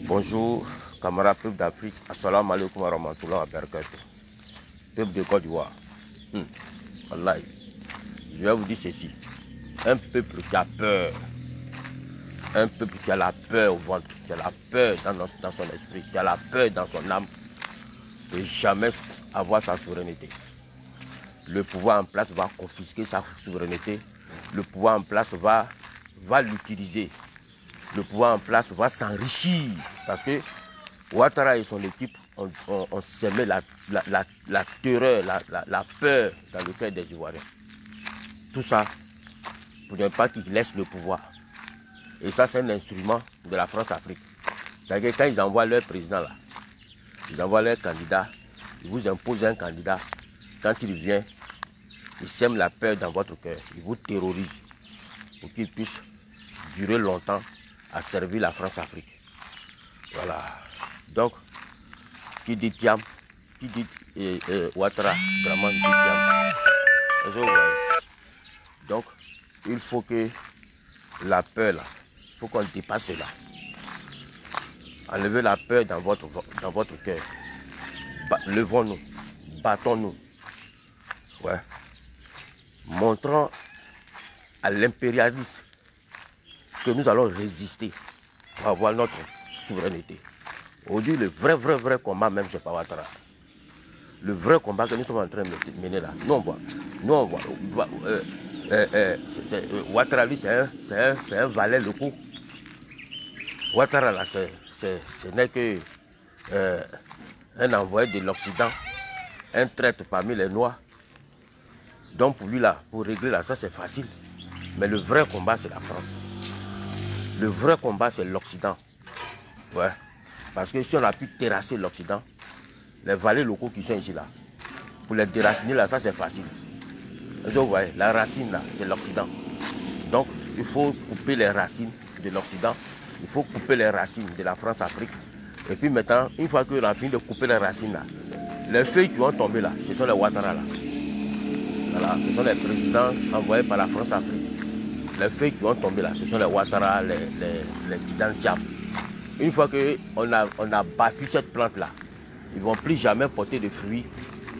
Bonjour, camarades peuple d'Afrique. Assalamu alaikum wa rahmatullahi wa barakatuh. Peuple de Côte d'Ivoire. Wallahi, je vais vous dire ceci. Un peuple qui a peur. Un peuple qui a la peur au ventre, qui a la peur dans son esprit, qui a la peur dans son âme, de jamais avoir sa souveraineté. Le pouvoir en place va confisquer sa souveraineté. Le pouvoir en place va l'utiliser. Le pouvoir en place va s'enrichir. Parce que Ouattara et son équipe ont semé la terreur, la peur dans le cœur des Ivoiriens. Tout ça pour ne pas qu'ils laissent le pouvoir. Et ça, c'est un instrument de la France-Afrique. C'est-à-dire que quand ils envoient leur président là, ils envoient leur candidat, ils vous imposent un candidat. Quand il vient, ils sèment la peur dans votre cœur. Ils vous terrorisent pour qu'il puisse durer longtemps à servir la France-Afrique. Voilà. Donc, qui dit Tiam, qui dit Ouattara, vraiment dit Tiam. Donc, il faut que la peur là, il faut qu'on dépasse cela. Enlevez la peur dans votre cœur. Levons-nous, battons-nous. Ouais. Montrons à l'impérialisme que nous allons résister pour avoir notre souveraineté. Aujourd'hui, le vrai combat même, c'est pas Ouattara. Le vrai combat que nous sommes en train de mener là. Nous, on voit. Ouattara, lui, c'est un valet locaux. Ouattara, là, ce n'est que un envoyé de l'Occident, un traître parmi les Noirs. Donc, pour lui, là, pour régler là, ça, c'est facile. Mais le vrai combat, c'est la France. Le vrai combat, c'est l'Occident. Ouais. Parce que si on a pu terrasser l'Occident, les valets locaux qui sont ici, là, pour les déraciner, là, ça, c'est facile. Vous voyez, la racine, là, c'est l'Occident. Donc, il faut couper les racines de l'Occident. Il faut couper les racines de la France-Afrique. Et puis maintenant, une fois qu'on a fini de couper les racines, là, les feuilles qui vont tomber, là, ce sont les Ouattara, là. Voilà, ce sont les présidents envoyés par la France-Afrique. Les feuilles qui vont tomber, là, ce sont les Ouattara, les Tiam. Une fois qu'on a battu cette plante-là, ils ne vont plus jamais porter de fruits.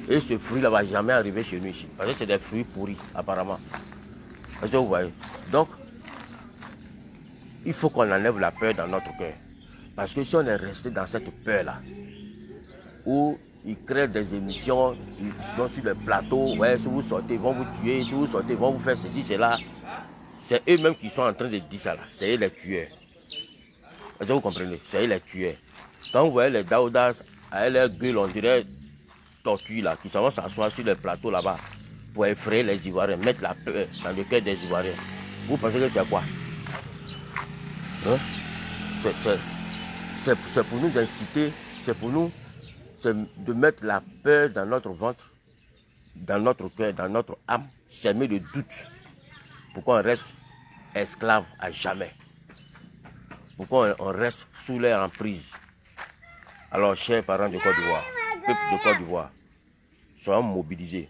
Et ce fruit-là ne va jamais arriver chez nous ici. Parce que c'est des fruits pourris, apparemment. Est-ce que vous voyez? Donc, il faut qu'on enlève la peur dans notre cœur. Parce que si on est resté dans cette peur-là, où ils créent des émissions, ils sont sur le plateau, ouais, si vous sortez, ils vont vous tuer, si vous sortez, ils vont vous faire ceci, cela. C'est eux-mêmes qui sont en train de dire ça là. C'est eux les tueurs. Est-ce que vous comprenez? C'est eux les tueurs. Quand vous voyez les Daoudas, avec leur gueule, on dirait tortue là, qui s'en vont s'asseoir sur le plateau là-bas pour effrayer les Ivoiriens, mettre la peur dans le cœur des Ivoiriens. Vous pensez que c'est quoi? Hein? C'est pour nous inciter, c'est pour nous de mettre la peur dans notre ventre, dans notre cœur, dans notre âme, s'aimer le doute. Pourquoi on reste esclave à jamais? Pourquoi on reste sous leur emprise? Alors, chers parents de Côte d'Ivoire, peuple de Côte d'Ivoire, soyons mobilisés.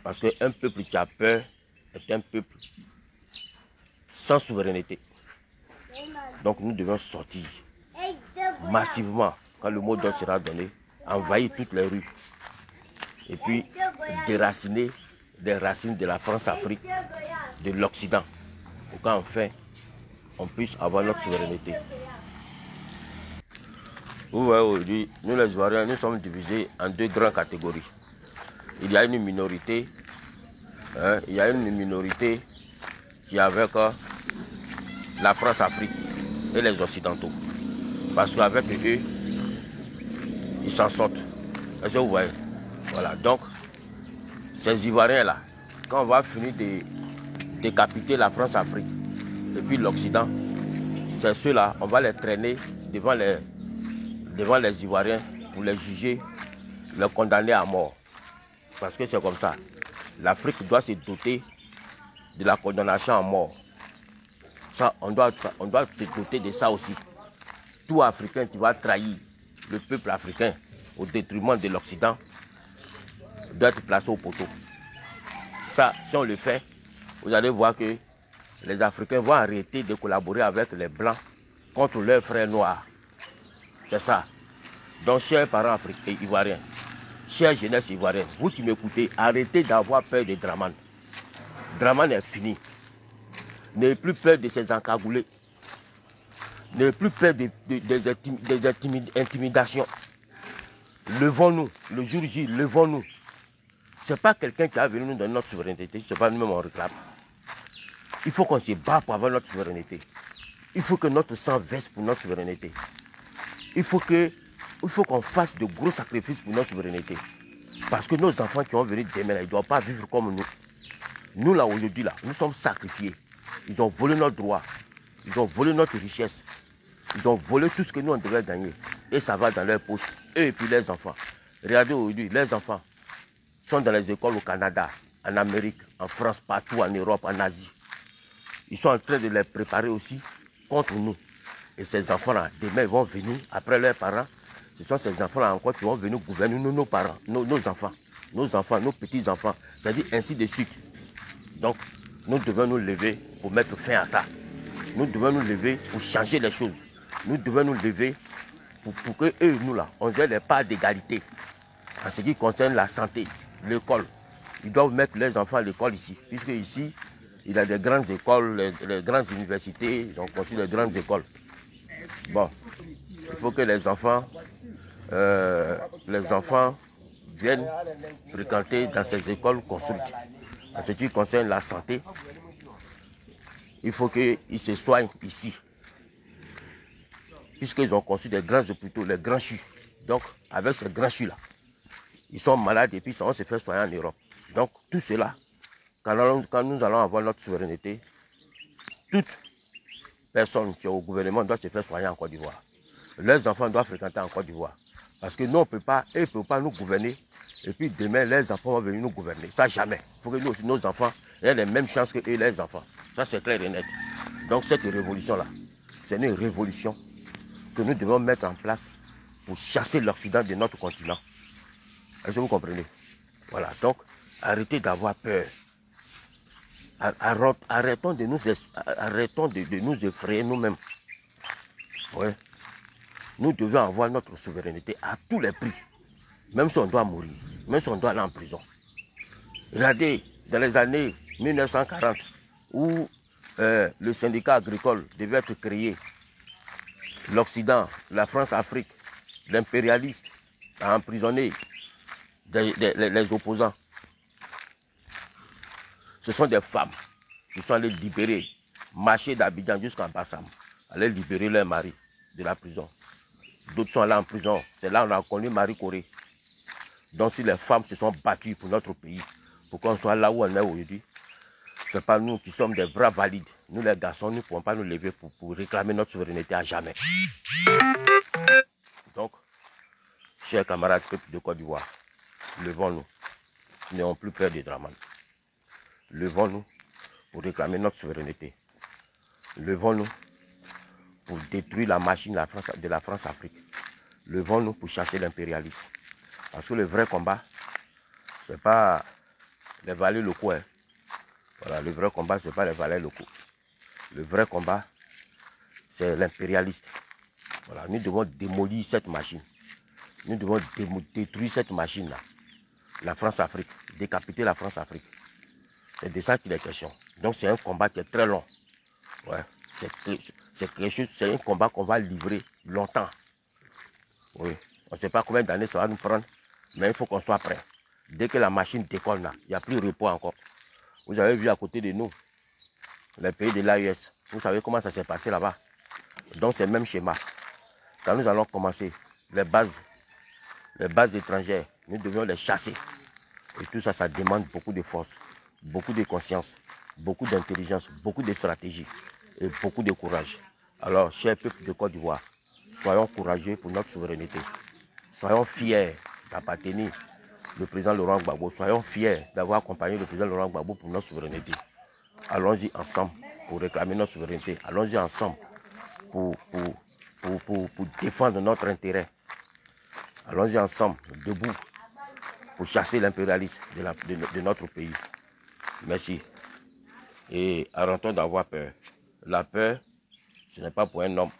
Parce qu'un peuple qui a peur est un peuple sans souveraineté. Donc nous devons sortir massivement, quand le mot d'ordre sera donné, envahir toutes les rues. Et puis déraciner des racines de la France-Afrique, de l'Occident, pour qu'enfin on puisse avoir notre souveraineté. Vous voyez aujourd'hui, nous les Ivoiriens, nous sommes divisés en deux grandes catégories. Il y a une minorité, qui est avec la France-Afrique et les Occidentaux. Parce qu'avec eux, ils s'en sortent. Est-ce que vous voyez? Voilà, donc, ces Ivoiriens-là, quand on va finir de décapiter la France-Afrique et puis l'Occident, c'est ceux-là, on va les traîner devant les Ivoiriens pour les juger, les condamner à mort. Parce que c'est comme ça. L'Afrique doit se doter de la condamnation à mort. Ça, on doit se doter de ça aussi. Tout Africain qui va trahir le peuple africain au détriment de l'Occident doit être placé au poteau. Ça, si on le fait, vous allez voir que les Africains vont arrêter de collaborer avec les Blancs contre leurs frères noirs. C'est ça. Donc, chers parents africains, ivoiriens, chère jeunesse ivoirienne, vous qui m'écoutez, arrêtez d'avoir peur de Dramane. Dramane est fini. N'ayez plus peur de ces encagoulés. N'ayez plus peur des intimidations. Levons-nous. Le jour J, levons-nous. Ce n'est pas quelqu'un qui a venu nous donner notre souveraineté. Ce n'est pas nous-mêmes on réclame. Il faut qu'on se bat pour avoir notre souveraineté. Il faut que notre sang verse pour notre souveraineté. Il faut qu'on fasse de gros sacrifices pour notre souveraineté. Parce que nos enfants qui vont venir demain, ils ne doivent pas vivre comme nous. Nous, là, aujourd'hui, là, nous sommes sacrifiés. Ils ont volé notre droit. Ils ont volé notre richesse. Ils ont volé tout ce que nous, on devait gagner. Et ça va dans leurs poches. Eux et puis les enfants. Regardez aujourd'hui, les enfants sont dans les écoles au Canada, en Amérique, en France, partout, en Europe, en Asie. Ils sont en train de les préparer aussi contre nous. Et ces enfants-là, demain, ils vont venir, après leurs parents. Ce sont ces enfants-là encore qui vont venir gouverner nos parents, nos enfants, nos petits-enfants. C'est-à-dire ainsi de suite. Donc, nous devons nous lever pour mettre fin à ça. Nous devons nous lever pour changer les choses. Nous devons nous lever pour que eux, nous là, on ait les parts d'égalité. En ce qui concerne la santé, l'école. Ils doivent mettre les enfants à l'école ici. Puisque ici, il y a des grandes écoles, les grandes universités, ils ont construit les grandes écoles. Bon, il faut que les enfants viennent fréquenter dans ces écoles construites. En ce qui concerne la santé, il faut qu'ils se soignent ici. Puisqu'ils ont construit des grands hôpitaux, les grands CHU. Donc, avec ces grands CHU-là, ils sont malades et puis ça va se faire soigner en Europe. Donc, tout cela, quand nous allons avoir notre souveraineté, toute personne qui est au gouvernement doit se faire soigner en Côte d'Ivoire. Les enfants doivent fréquenter en Côte d'Ivoire. Parce que nous, on ne peut pas, eux ne peuvent pas nous gouverner. Et puis demain, les enfants vont venir nous gouverner. Ça, jamais. Il faut que nous aussi, nos enfants, aient les mêmes chances que eux, les enfants. Ça, c'est clair et net. Donc, cette révolution-là, c'est une révolution que nous devons mettre en place pour chasser l'Occident de notre continent. Est-ce que vous comprenez? Voilà. Donc, arrêtez d'avoir peur. Arrêtons de nous effrayer nous-mêmes. Ouais. Nous devons avoir notre souveraineté à tous les prix. Même si on doit mourir, même si on doit aller en prison. Regardez, dans les années 1940, où le syndicat agricole devait être créé, l'Occident, la France-Afrique, l'impérialiste a emprisonné les opposants. Ce sont des femmes qui sont allées libérer, marcher d'Abidjan jusqu'en Bassam, aller libérer leurs maris de la prison. D'autres sont là en prison. C'est là qu'on a connu Marie Corée. Donc si les femmes se sont battues pour notre pays, pour qu'on soit là où on est aujourd'hui, ce n'est pas nous qui sommes des bras valides. Nous les garçons, nous ne pouvons pas nous lever pour réclamer notre souveraineté à jamais. Donc, chers camarades peuple de Côte d'Ivoire, levons-nous. N'ayons plus peur des Dramane. Levons-nous pour réclamer notre souveraineté. Levons-nous pour détruire la machine de la France-Afrique. Levons-nous pour chasser l'impérialisme. Parce que le vrai combat, ce n'est pas les valets locaux. Hein. Voilà, le vrai combat, ce n'est pas les valets locaux. Le vrai combat, c'est l'impérialiste. Voilà, nous devons démolir cette machine. Nous devons détruire cette machine-là. La France-Afrique, décapiter la France-Afrique. C'est de ça qu'il est question. Donc c'est un combat qui est très long. Ouais, c'est un combat qu'on va livrer longtemps. Oui, on ne sait pas combien d'années ça va nous prendre, mais il faut qu'on soit prêt. Dès que la machine décolle là, il n'y a plus de repos encore. Vous avez vu à côté de nous, les pays de l'AES. Vous savez comment ça s'est passé là-bas. Donc c'est le même schéma. Quand nous allons commencer, les bases étrangères, nous devions les chasser. Et tout ça, ça demande beaucoup de force, beaucoup de conscience, beaucoup d'intelligence, beaucoup de stratégie et beaucoup de courage. Alors, chers peuples de Côte d'Ivoire, soyons courageux pour notre souveraineté. Soyons fiers d'appartenir le président Laurent Gbagbo. Soyons fiers d'avoir accompagné le président Laurent Gbagbo pour notre souveraineté. Allons-y ensemble pour réclamer notre souveraineté. Allons-y ensemble pour défendre notre intérêt. Allons-y ensemble, debout, pour chasser l'impérialisme de notre pays. Merci. Et arrêtons d'avoir peur. La peur, ce n'est pas pour un homme.